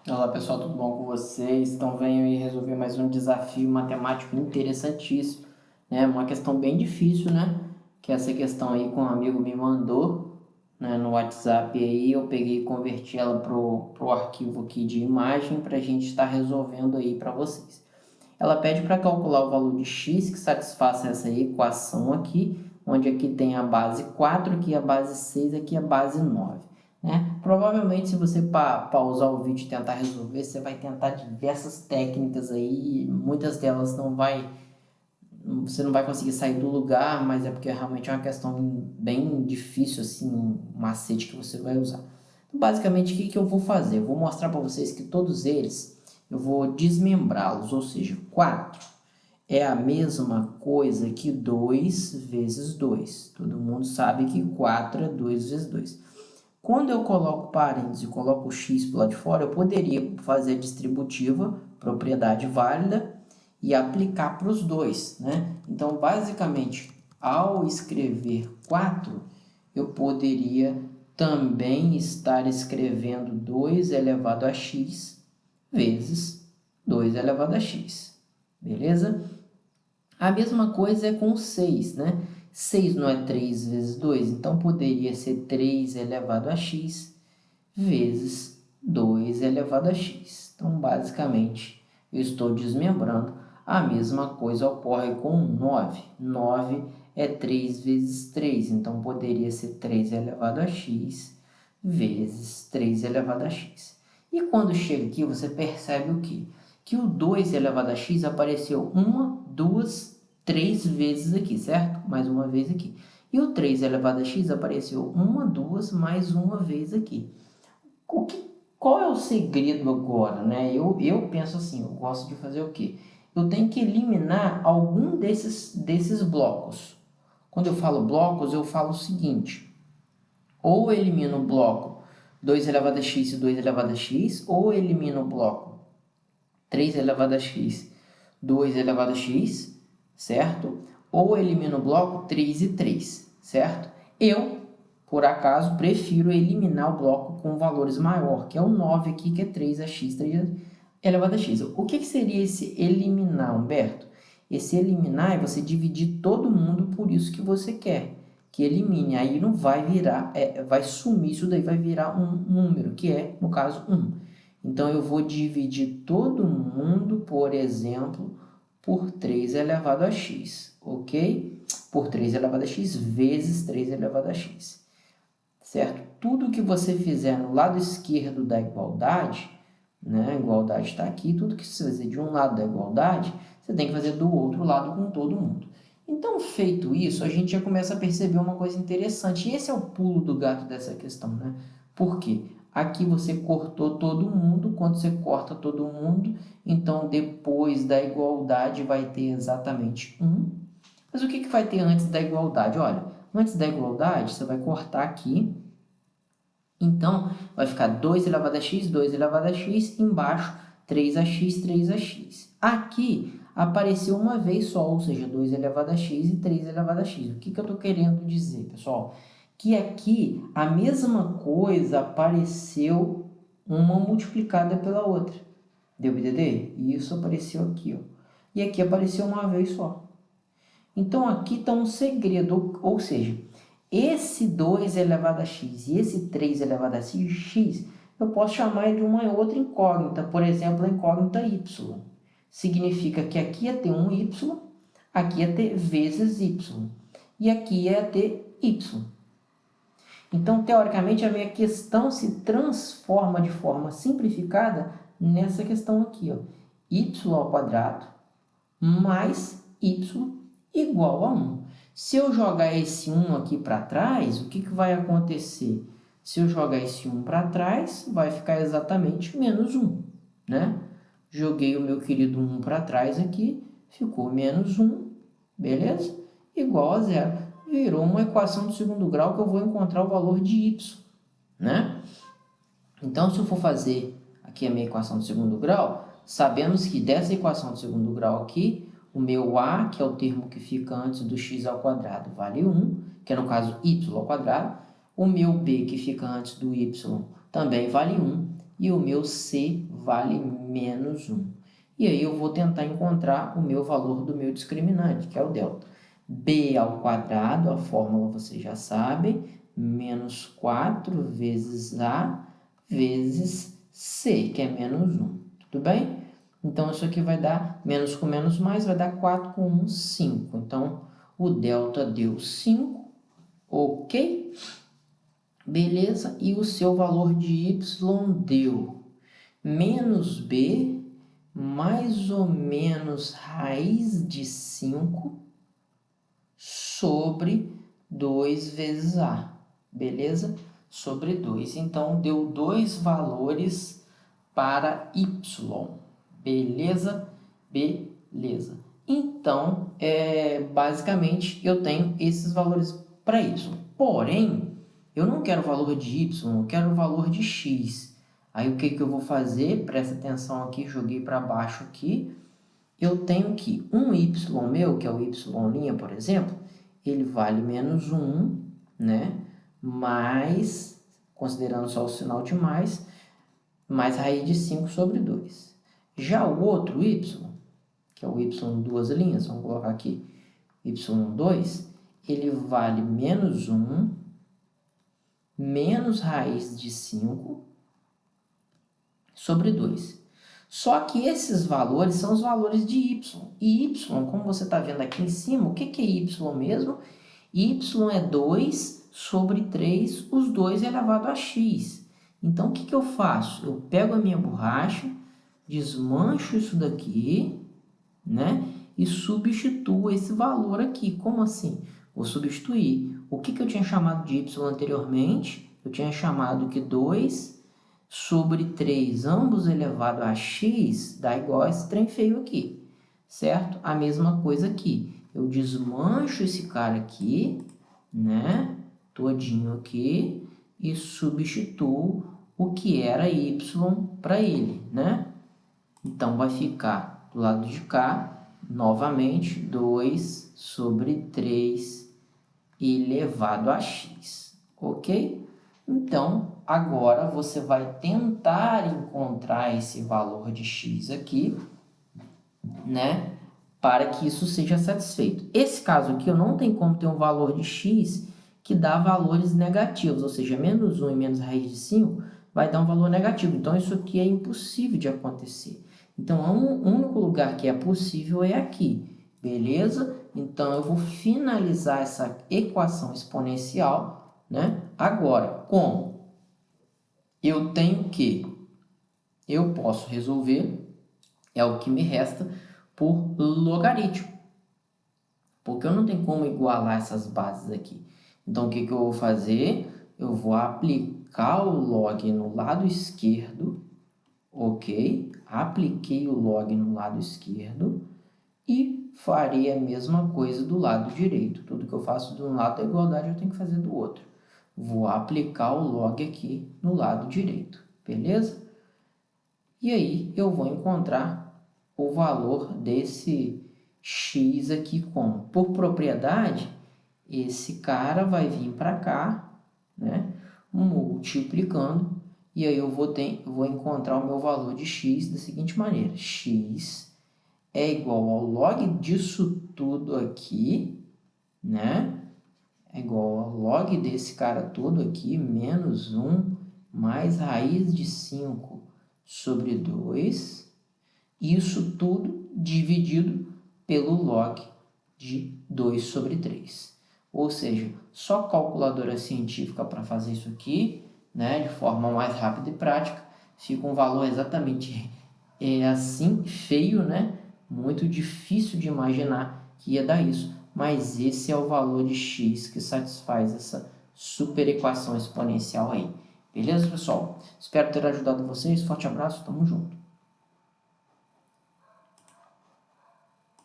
Olá pessoal, tudo bom com vocês? Então venho aí resolver mais um desafio matemático interessantíssimo, né? Uma questão bem difícil, né? Que essa questão aí que um amigo me mandou, né, no WhatsApp aí, eu peguei e converti ela pro arquivo aqui de imagem para a gente estar resolvendo aí para vocês. Ela pede para calcular o valor de x que satisfaça essa equação aqui, onde aqui tem a base 4, aqui a base 6, aqui a base 9. Né? Provavelmente, se você pausar o vídeo e tentar resolver, você vai tentar diversas técnicas aí, muitas delas você não vai conseguir sair do lugar, mas é porque realmente é uma questão bem difícil, assim, um macete que você vai usar. Então, basicamente, o que eu vou fazer? Eu vou mostrar para vocês que todos eles, eu vou desmembrá-los, ou seja, 4 é a mesma coisa que 2 vezes 2. Todo mundo sabe que 4 é 2 vezes 2. Quando eu coloco parênteses e coloco o x para lá de fora, eu poderia fazer a distributiva, propriedade válida, e aplicar para os dois, né? Então, basicamente, ao escrever 4, eu poderia também estar escrevendo 2 elevado a x vezes 2 elevado a x, beleza? A mesma coisa é com 6, né? 6 não é 3 vezes 2, então poderia ser 3 elevado a x vezes 2 elevado a x. Então, basicamente, eu estou desmembrando. A mesma coisa ocorre com 9. 9 é 3 vezes 3, então poderia ser 3 elevado a x vezes 3 elevado a x. E quando chega aqui, você percebe o quê? Que o 2 elevado a x apareceu uma, duas, três vezes aqui, certo? Mais uma vez aqui. E o 3 elevado a x apareceu uma, duas, mais uma vez aqui. Qual é o segredo agora, né? Eu penso assim, eu gosto de fazer o quê? Eu tenho que eliminar algum desses blocos. Quando eu falo blocos, eu falo o seguinte: ou eu elimino o bloco 2 elevado a x e 2 elevado a x, ou eu elimino o bloco 3 elevado a x, 2 elevado a x, certo? Ou eu elimino o bloco 3 e 3, certo? Eu, por acaso, prefiro eliminar o bloco com valores maior, que é o 9 aqui, que é 3x, 3 elevado a x. O que seria esse eliminar, Humberto? Esse eliminar é você dividir todo mundo por isso que você quer que elimine. Aí não vai virar, vai sumir isso daí, vai virar um número, que é, no caso, 1. Então, eu vou dividir todo mundo, por exemplo, por 3 elevado a x, ok? Por 3 elevado a x vezes 3 elevado a x, certo? Tudo que você fizer no lado esquerdo da igualdade, né? A igualdade está aqui, tudo que você fazer de um lado da igualdade, você tem que fazer do outro lado com todo mundo. Então, feito isso, a gente já começa a perceber uma coisa interessante. E esse é o pulo do gato dessa questão, né? Por quê? Aqui você cortou todo mundo, quando você corta todo mundo, então depois da igualdade vai ter exatamente 1. Mas o que vai ter antes da igualdade? Olha, antes da igualdade, você vai cortar aqui, então, vai ficar 2 elevado a x, 2 elevado a x, embaixo 3x, 3x. Aqui apareceu uma vez só, ou seja, 2 elevado a x e 3 elevado a x. O que eu estou querendo dizer, pessoal? Que aqui a mesma coisa apareceu uma multiplicada pela outra. Deu para entender? E isso apareceu aqui, ó. E aqui apareceu uma vez só. Então, aqui está um segredo, ou seja, esse 2 elevado a x e esse 3 elevado a x, eu posso chamar de uma outra incógnita, por exemplo, a incógnita y. Significa que aqui ia ter um y, aqui ia ter vezes y, e aqui ia ter y. Então, teoricamente, a minha questão se transforma de forma simplificada nessa questão aqui, ó. Y ao quadrado mais y igual a 1. Se eu jogar esse 1 aqui para trás, o que vai acontecer? Se eu jogar esse 1 para trás, vai ficar exatamente menos 1, né? Joguei o meu querido 1 para trás aqui, ficou menos 1, beleza? Igual a zero. Virou uma equação do segundo grau que eu vou encontrar o valor de y, né? Então, se eu for fazer aqui a minha equação do segundo grau, sabemos que dessa equação do segundo grau aqui, o meu a, que é o termo que fica antes do x ao quadrado, vale 1, que é no caso y ao quadrado. O meu b, que fica antes do y, também vale 1. e o meu C vale menos 1. E aí eu vou tentar encontrar o meu valor do meu discriminante, que é o delta. B ao quadrado, a fórmula vocês já sabem, menos 4 vezes A vezes C, que é menos 1. Tudo bem? Então, isso aqui vai dar menos com menos mais, vai dar 4 com 1, 5. Então, o delta deu 5, ok? Beleza? E o seu valor de y deu menos b mais ou menos raiz de 5 sobre 2 vezes a, beleza? Sobre 2. Então, deu dois valores para y, beleza? Beleza. Então, basicamente, eu tenho esses valores para y. Porém, eu não quero o valor de y, eu quero o valor de x. Aí, o que eu vou fazer? Presta atenção aqui, joguei para baixo aqui. Eu tenho que um y meu, que é o y', por exemplo, ele vale menos 1, né? Mais, considerando só o sinal de mais raiz de 5 sobre 2. Já o outro y, que é o y duas linhas, vamos colocar aqui y2, ele vale menos 1 menos raiz de 5 sobre 2. Só que esses valores são os valores de y. E y, como você está vendo aqui em cima, o que é y mesmo? Y é 2 sobre 3, os 2 elevado a x. Então, o que eu faço? Eu pego a minha borracha, desmancho isso daqui, né? E substituo esse valor aqui. Como assim? Vou substituir. O que eu tinha chamado de y anteriormente? Eu tinha chamado que 2 sobre 3, ambos elevado a x, dá igual a esse trem feio aqui, certo? A mesma coisa aqui. Eu desmancho esse cara aqui, né? Todinho aqui, e substituo o que era y para ele, né? Então, vai ficar do lado de cá, novamente, 2 sobre 3 elevado a x, ok? Então, agora você vai tentar encontrar esse valor de x aqui, né? Para que isso seja satisfeito. Esse caso aqui, eu não tenho como ter um valor de x que dá valores negativos, ou seja, menos 1 e menos raiz de 5 vai dar um valor negativo. Então, isso aqui é impossível de acontecer. Então, o único lugar que é possível é aqui, beleza? Então, eu vou finalizar essa equação exponencial, né? Agora, como eu tenho que, eu posso resolver, é o que me resta, por logaritmo. Porque eu não tenho como igualar essas bases aqui. Então, o que eu vou fazer? Eu vou aplicar o log no lado esquerdo, ok? Apliquei o log no lado esquerdo e farei a mesma coisa do lado direito. Tudo que eu faço de um lado da igualdade, eu tenho que fazer do outro. Vou aplicar o log aqui no lado direito, beleza? E aí, eu vou encontrar o valor desse x aqui como? Por propriedade, esse cara vai vir para cá, né? Multiplicando, e aí eu vou encontrar o meu valor de x da seguinte maneira. X é igual ao log disso tudo aqui, né? É igual ao log desse cara todo aqui, menos 1 mais raiz de 5 sobre 2. Isso tudo dividido pelo log de 2 sobre 3. Ou seja, só calculadora científica para fazer isso aqui, né, de forma mais rápida e prática, fica um valor exatamente assim, feio, né? Muito difícil de imaginar que ia dar isso, mas esse é o valor de x que satisfaz essa superequação exponencial aí. Beleza, pessoal? Espero ter ajudado vocês. Forte abraço, tamo junto.